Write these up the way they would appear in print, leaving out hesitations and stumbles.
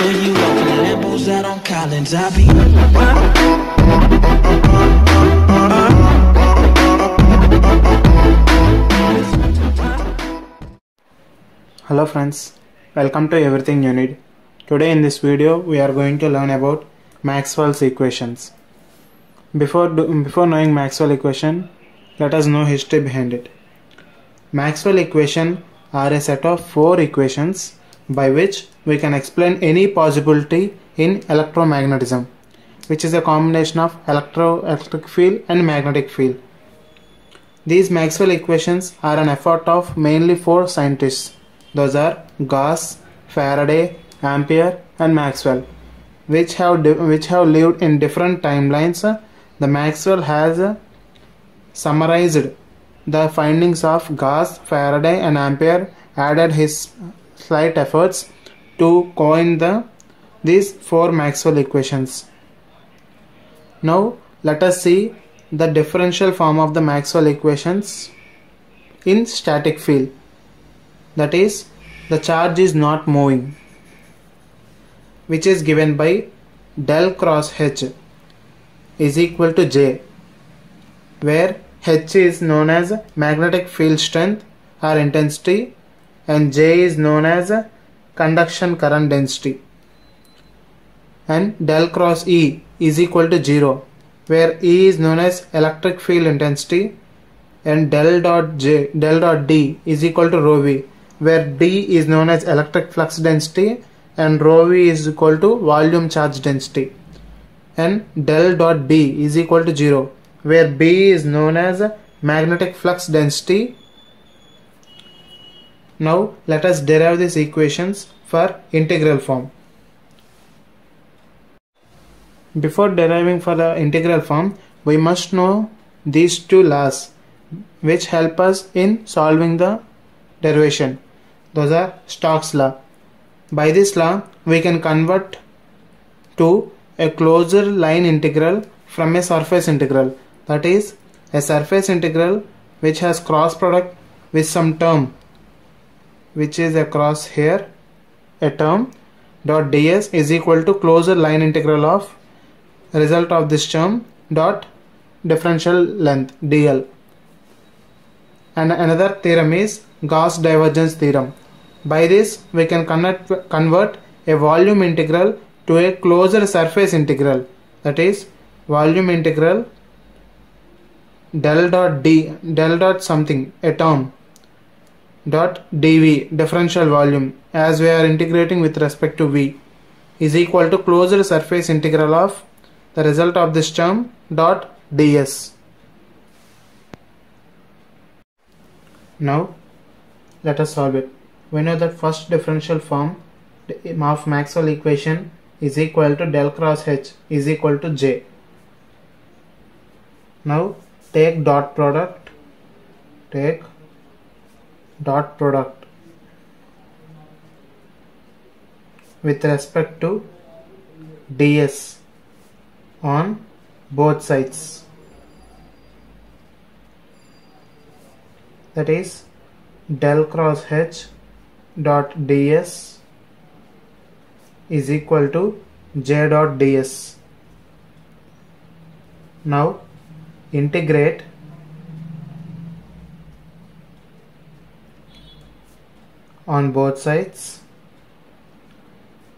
show you off in Lambos out on Collins. I be. Hello friends, welcome to Everything You Need. Today in this video we are going to learn about Maxwell's equations. Before knowing Maxwell equation, let us know history behind it. Maxwell equations are a set of 4 equations by which we can explain any possibility in electromagnetism, which is a combination of electric field and magnetic field. These Maxwell equations are an effort of mainly 4 scientists. Those are Gauss, Faraday, Ampere and Maxwell, which have lived in different timelines. The Maxwell has summarized the findings of Gauss, Faraday and Ampere, added his slight efforts to coin these 4 Maxwell equations. Now let us see the differential form of the Maxwell equations in static field. That is, the charge is not moving, which is given by del cross H is equal to J, where H is known as magnetic field strength or intensity and J is known as conduction current density, and del cross E is equal to 0, where E is known as electric field intensity and del dot D is equal to rho V, where D is known as electric flux density and rho V is equal to volume charge density, and del dot B is equal to 0, where B is known as magnetic flux density. Now let us derive these equations for integral form. Before deriving for the integral form, we must know these 2 laws which help us in solving the derivation. Those are Stokes' law. By this law, we can convert to a closure line integral from a surface integral. That is, a surface integral which has cross product with some term, which is across here, a term dot ds is equal to closure line integral of result of this term dot differential length dl. And another theorem is Gauss divergence theorem. By this we can convert a volume integral to a closure surface integral, that is volume integral del dot something, a term dot dv differential volume, as we are integrating with respect to v, is equal to closure surface integral of the result of this term dot ds. Now let us solve it. We know that first differential form of Maxwell equation is equal to del cross H is equal to J. Now take dot product with respect to ds on both sides. That is, del cross H dot ds is equal to J dot ds. Now integrate on both sides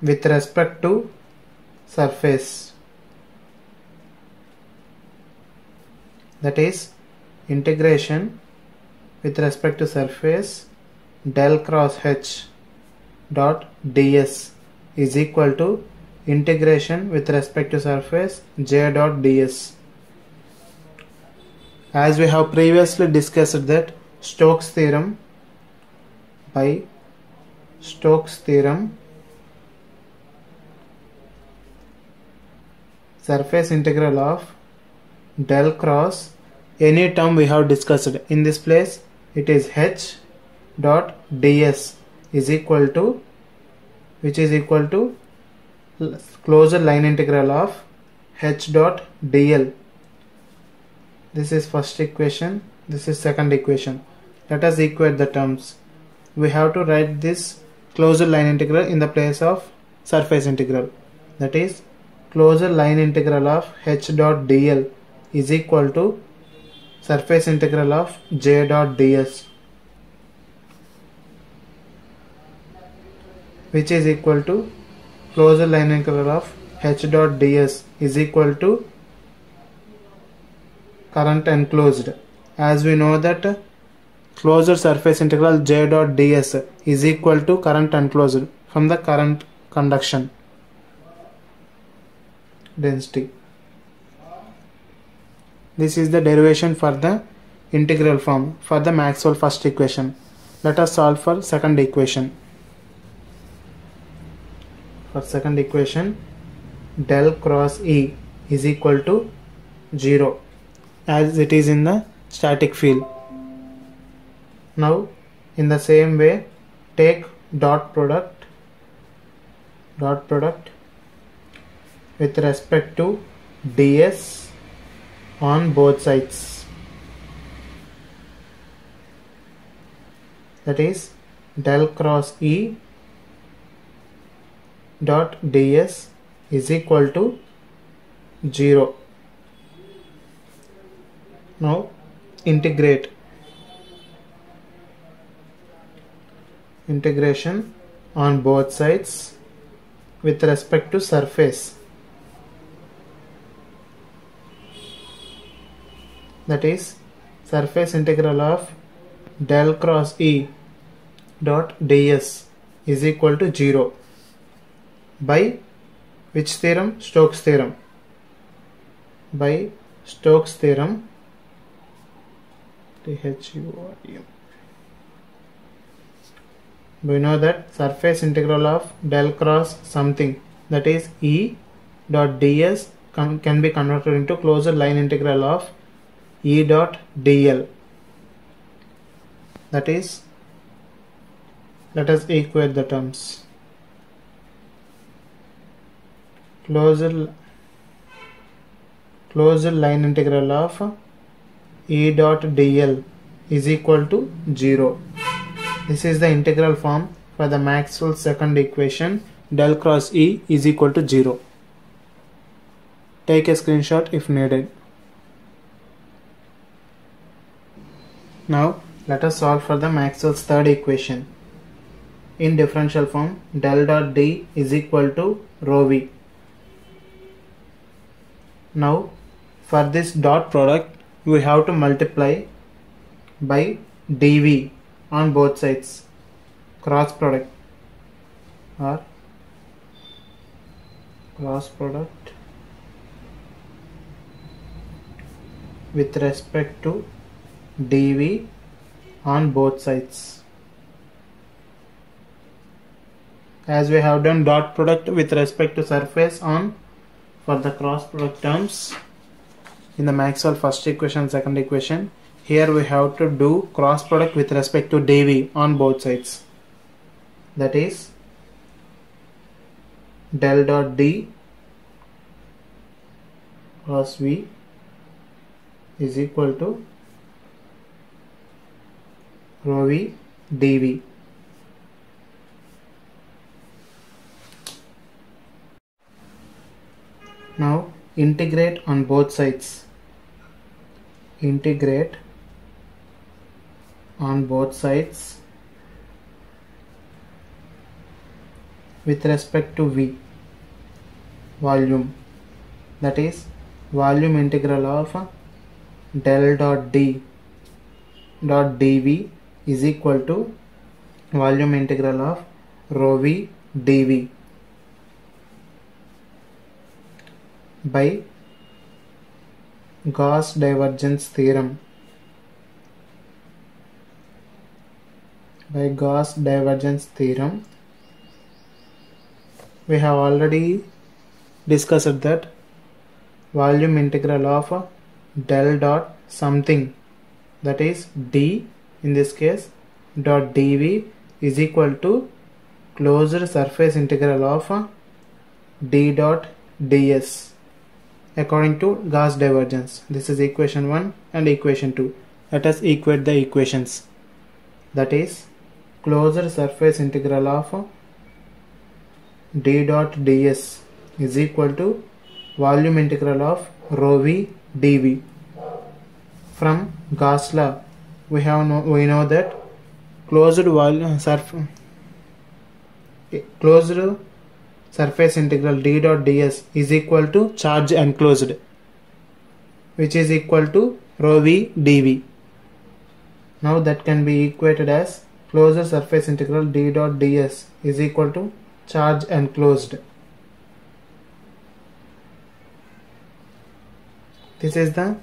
with respect to surface. That is, integration with respect to surface del cross H dot ds is equal to integration with respect to surface J dot ds. As we have previously discussed that Stokes' theorem, by Stokes' theorem, surface integral of del cross any term we have discussed. In this place it is H dot ds is equal to, which is equal to closure line integral of H dot dl. This is first equation, this is second equation. Let us equate the terms. We have to write this closure line integral in the place of surface integral. That is, closure line integral of h dot dl is equal to surface integral of j dot ds, which is equal to closure line integral of h dot ds is equal to current enclosed. As we know that closure surface integral j dot ds is equal to current enclosed from the current conduction density. This is the derivation for the integral form for the Maxwell first equation. Let us solve for second equation. For second equation, del cross E is equal to 0 as it is in the static field. Now in the same way, take dot product with respect to ds on both sides. That is, del cross E dot ds is equal to 0. Now integration on both sides with respect to surface. That is, surface integral of del cross E dot ds is equal to 0 by which theorem? Stokes theorem. By Stokes theorem, THURM. We know that surface integral of del cross something, that is E dot ds, can be converted into closure line integral of E dot dl. That is, let us equate the terms. Closure line integral of E dot dl is equal to 0. This is the integral form for the Maxwell's second equation, del cross E is equal to 0. Take a screenshot if needed. Now let us solve for the Maxwell's third equation. In differential form, del dot D is equal to rho V. Now for this dot product, we have to multiply by dV on both sides, cross product or cross product with respect to dV on both sides. As we have done dot product with respect to surface on for the cross product terms in the Maxwell first equation, second equation, here we have to do cross product with respect to dV on both sides. That is, del dot D cross V is equal to rho V dV. Now integrate on both sides. Integrate on both sides with respect to V, volume. That is, volume integral of del dot D dot dV is equal to volume integral of rho V dV by Gauss divergence theorem. By Gauss divergence theorem, we have already discussed that volume integral of del dot something, that is D in this case, dot dV is equal to closed surface integral of D dot ds according to Gauss divergence. This is equation 1 and equation 2. Let us equate the equations. That is, closed surface integral of d dot ds is equal to volume integral of rho v dv. From Gauss law, we know that closed surface integral d dot ds is equal to charge enclosed, which is equal to rho v dv. Now that can be equated as closed surface integral d dot ds is equal to charge enclosed. This is the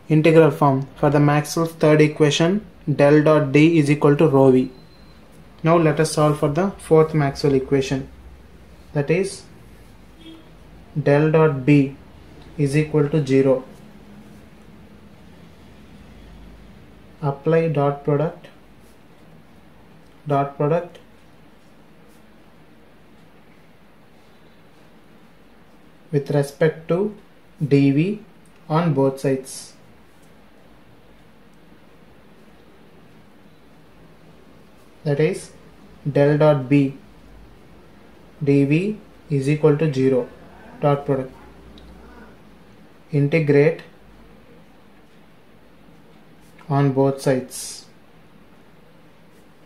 integral form for the Maxwell's third equation, del dot d is equal to rho v. Now let us solve for the fourth Maxwell equation, that is del dot b is equal to 0. Apply dot product with respect to dv on both sides. That is del dot b dv is equal to 0. Dot product. Integrate on both sides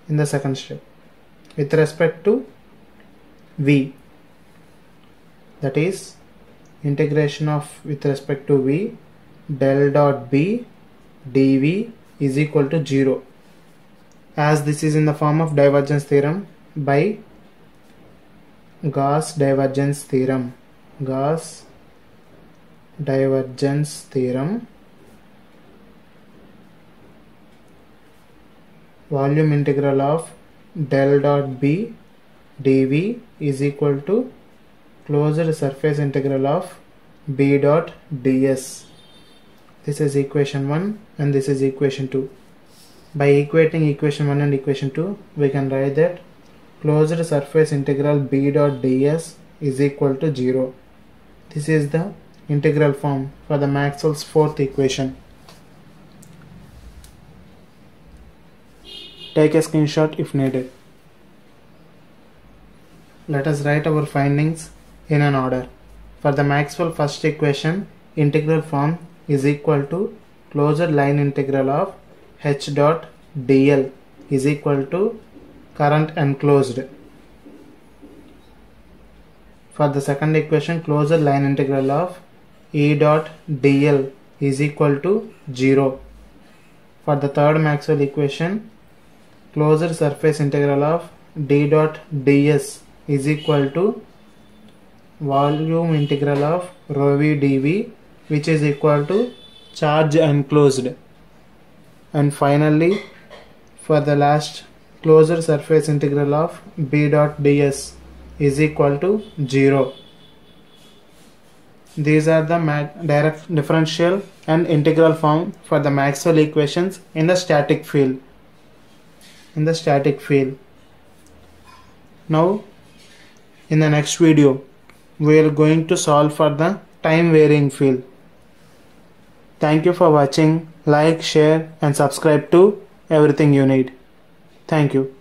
in the second step with respect to v, that is integration of with respect to v, del dot b dv is equal to 0. As this is in the form of divergence theorem by Gauss divergence theorem, volume integral of del dot b dv is equal to closed surface integral of b dot ds. This is equation 1 and this is equation 2. By equating equation 1 and equation 2, we can write that closed surface integral b dot ds is equal to 0. This is the integral form for the Maxwell's fourth equation. Take a screenshot if needed. Let us write our findings in an order. For the Maxwell first equation, integral form is equal to closed line integral of h dot dl is equal to current enclosed. For the second equation, closed line integral of E dot dl is equal to 0. For the third Maxwell equation, closed surface integral of d dot ds is equal to volume integral of rho v dv, which is equal to charge enclosed. And finally, for the last, closed surface integral of b dot ds is equal to 0. These are the direct differential and integral form for the Maxwell equations in the static field. Now, in the next video, we are going to solve for the time varying field. Thank you for watching. Like, share and subscribe to Everything You Need. Thank you.